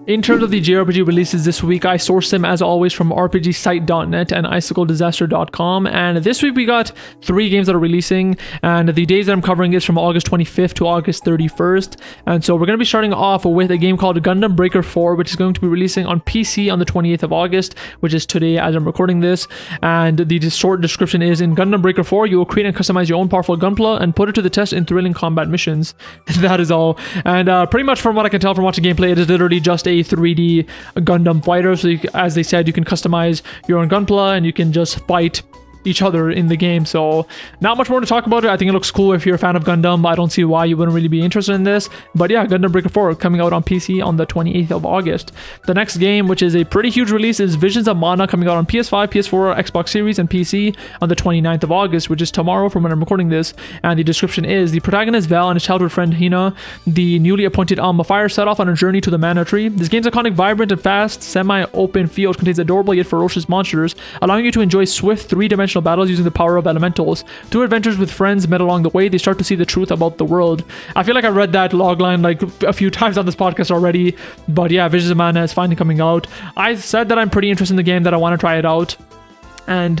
In terms of the JRPG releases this week, I sourced them as always from RPGsite.net and IcicleDisaster.com. And this week we got 3 games that are releasing, and the days that I'm covering is from August 25th to August 31st. And so we're going to be starting off with a game called Gundam Breaker 4, which is going to be releasing on PC on the 28th of August, which is today as I'm recording this. And the short description is, in Gundam Breaker 4, you will create and customize your own powerful gunpla and put it to the test in thrilling combat missions. That is all. And pretty much from what I can tell from watching gameplay, it is literally just a 3D Gundam fighter. So as they said, you can customize your own gunpla and you can just fight each other in the game. So not much more to talk about it. I think it looks cool if you're a fan of Gundam. I don't see why you wouldn't really be interested in this. But yeah, Gundam Breaker 4 coming out on PC on the 28th of August. The next game, which is a pretty huge release, is Visions of Mana, coming out on PS5, PS4, Xbox Series, and PC on the 29th of August, which is tomorrow from when I'm recording this. And the description is, the protagonist Val and his childhood friend Hina, the newly appointed Alma Fire, set off on a journey to the Mana Tree. This game's iconic, vibrant, and fast, semi-open field contains adorable yet ferocious monsters, allowing you to enjoy swift, 3-dimensional battles using the power of elementals. Through adventures with friends met along the way, they start to see the truth about the world. I feel like I read that logline like a few times on this podcast already, but yeah, Visions of Mana is finally coming out. I said that I'm pretty interested in the game, that I want to try it out, and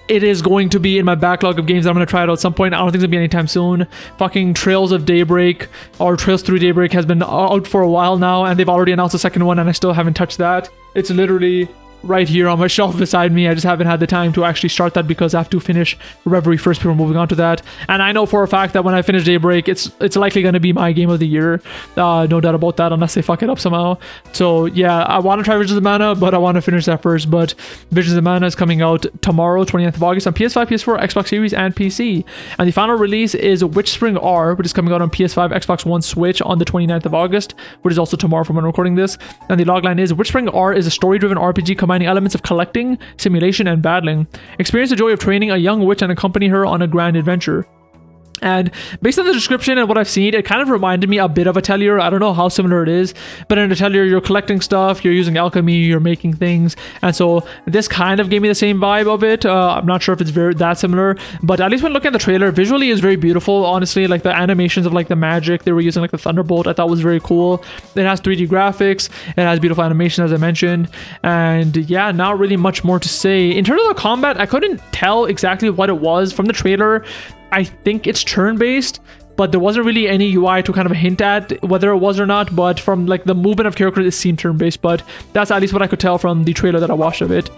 it is going to be in my backlog of games that I'm going to try it out at some point. I don't think it's going to be anytime soon. Fucking Trails of Daybreak, or Trails Through Daybreak, has been out for a while now, and they've already announced a second one, and I still haven't touched that. It's literally right here on my shelf beside me. I just haven't had the time to actually start that because I have to finish Reverie first before moving on to that. And I know for a fact that when I finish Daybreak, it's likely going to be my game of the year. No doubt about that, unless they fuck it up somehow. So yeah, I want to try Visions of Mana, but I want to finish that first. But Visions of Mana is coming out tomorrow, 29th of August, on PS5, PS4, Xbox Series, and PC. And the final release is WitchSpring R, which is coming out on PS5, Xbox One, Switch on the 29th of August, which is also tomorrow from when I'm recording this. And the logline is, WitchSpring R is a story-driven RPG combining elements of collecting, simulation, and battling. Experience the joy of training a young witch and accompany her on a grand adventure. And based on the description and what I've seen, it kind of reminded me a bit of Atelier. I don't know how similar it is, but in Atelier, you're collecting stuff, you're using alchemy, you're making things. And so this kind of gave me the same vibe of it. I'm not sure if it's that similar, but at least when looking at the trailer, visually is very beautiful. Honestly, like the animations of like the magic they were using, like the Thunderbolt, I thought was very cool. It has 3D graphics, it has beautiful animation, as I mentioned. And yeah, not really much more to say. In terms of the combat, I couldn't tell exactly what it was from the trailer. I think it's turn-based, but there wasn't really any UI to kind of hint at whether it was or not. But from like the movement of characters, it seemed turn-based, but that's at least what I could tell from the trailer that I watched of it.